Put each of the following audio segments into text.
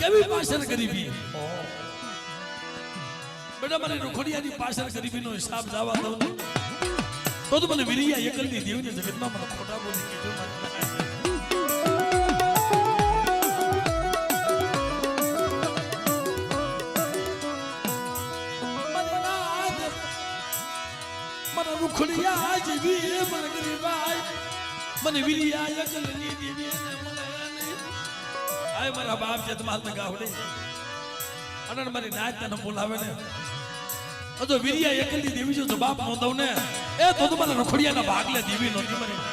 કેવી પાછળ ગરીબી બેટા મને રૂખડિયાની પાછળ ગરીબીનો હિસાબ જવા દઉં તો મને વિરિયા એકલની દેવીને જગતમાં મને ખોટા બોલી કીધું મને રૂખડિયા જેવી મને ગરીબાઈ મને વિરિયા એકલની દેવી આય મારા બાપ જે તમાર ને ગાવડે અને મારી નાચ તને બોલાવે ને તો વિરિયા એકલી દેવી જો જવાબ નો દઉં ને એ તો મને રખડિયાના ભાગલે દેવી નોતી મને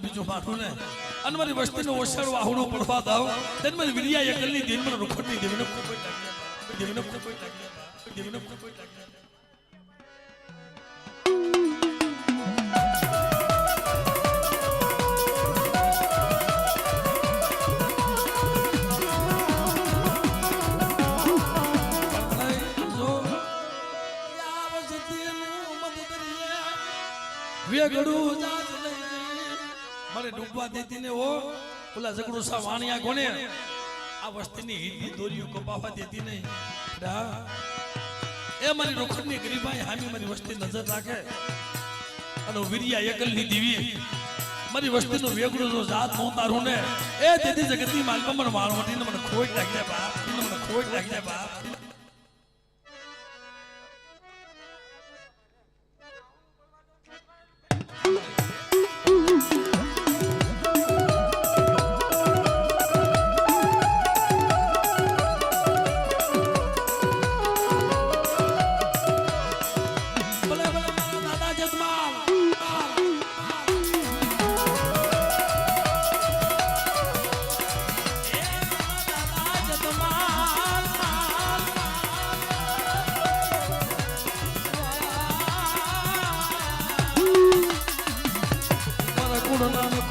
બીજું માનું ને અને મારી વસ્તીનો ઓછાળો આહુડો પડવા દાવ તેને મારી વિરિયા એકલની દિન મને રૂખડની દેવીને મારે ડૂબવા દેતી ને ઓ ઓલા ઝઘડો સા વાણિયા કોને આ વસ્તીની હિતની દોરીઓ કપાવા દેતી નહીં એ મારી રોખડની ગરીબાઈ હામી મારી વસ્તી નજર રાખે અને વિરિયા એકલની દેવી મારી વસ્તીનો વેગડો જો જાત નો તારું ને એ તેથી જગતની માલમાં મને વાળવટીને મને ખોટ લાગ્યા બાપ મને ખોટ લાગ્યા બાપ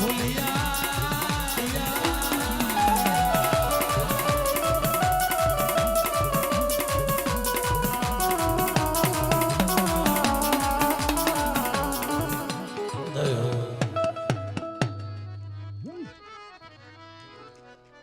ખોલિયા